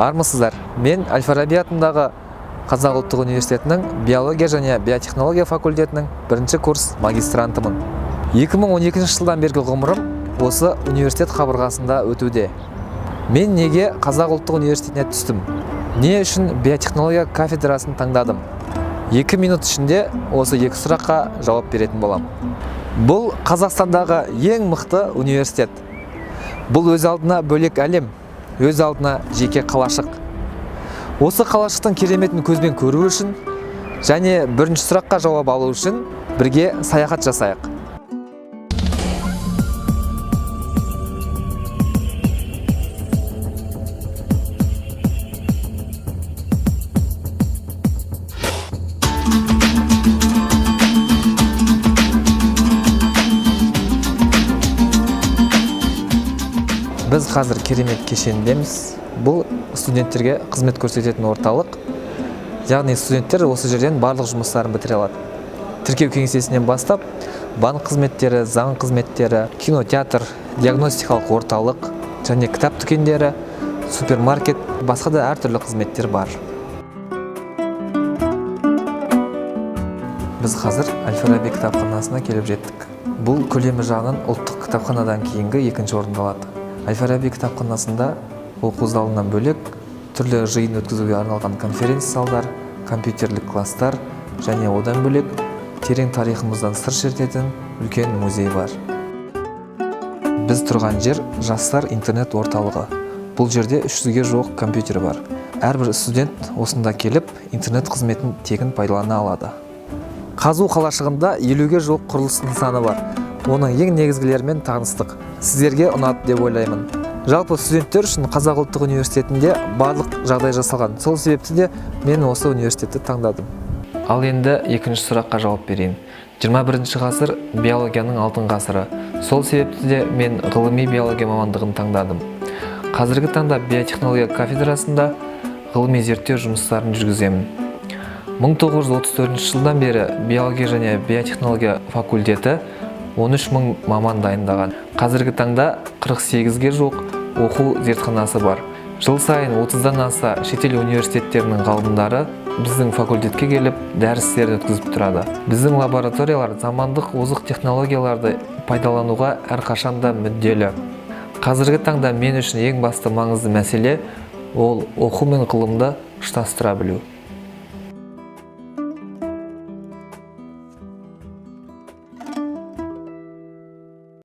Армысыздар, мен Әл-Фараби атындағы Қазақ ұлттық университетінің биология және биотехнология факультетінің 1-ші курс магистрантымын. 2012 жылдан бергі ғұмырым осы университет қабырғасында өтуде. Мен неге Қазақ ұлттық университетіне түстім? Не үшін биотехнология кафедрасын таңдадым? 2 минут ішінде осы 2 сұраққа жауап беретін болам. Бұл Қазақстандағы ең мықты университет. Бұл өз алдына бөлек әлем, өз алдына жеке қалашық. Осы қалашықтың кереметін көзбен көру үшін және 1-ші сұраққа жауап алу үшін бірге саяхат жасайық. Біз қазір керемет кешеніндеміз. Бұл студенттерге қызмет көрсететін орталық. Яғни студенттер осы жерден барлық жұмыстарын бітіре алады. Тіркеу кеңсесінен бастап, банк қызметтері, заң қызметтері, кинотеатр, диагностикалық орталық және кітап дүкендері, супермаркет, басқа да әртүрлі қызметтер бар. Біз қазір Әл-Фараби кітапханасына келіп жеттік. Бұл көлемі жағынан ұлттық кітапханадан кейінгі 2-ші орынды алады. Әл-Фараби кітапханасында оқу залынан бөлек түрлі жиын өткізуге арналған конференция залдар, компьютерлік класстар және одан бөлек терең тарихымыздан сыр шертетін үлкен музей бар. Біз тұрған жер жастар интернет орталығы. Бұл жерде 300-ге жуық компьютер бар. Әрбір студент осында келіп интернет қызметін тегін пайдалана алады. Қазу қалашығында 50-ге жуық құрылыс нысаны бар. Оның ең негізгілерімен таныстық. Сіздерге ұнады деп ойлаймын. Жалпы студенттер үшін Қазақ ұлттық университетінде барлық жағдай жасалған. Сол себепті де мен осы университетті таңдадым. Ал енді 2-ші сұраққа жауап берейін. 21-ші ғасыр биологияның алтын ғасыры. Сол себепті де мен ғылыми биология мамандығын таңдадым. Қазіргі таңда биотехнология кафедрасында ғылыми зерттеу жұмыстарын жүргіземін. 1934 жылдан бері биология және биотехнология факультеті 13 000 маман дайындаған. Қазіргі таңда 48-ге жуық оқу зертханасы бар. Жыл сайын 30-дан аса шетел университеттерінің ғалымдары біздің факультетке келіп дәрістерді өткізіп тұрады. Біздің лабораториялар замандық озық технологияларды пайдалануға әрқашанда мүдделі. Қазіргі таңда мен үшін ең басты маңызды мәселе ол оқу мен ғылымды ұштастыра білу.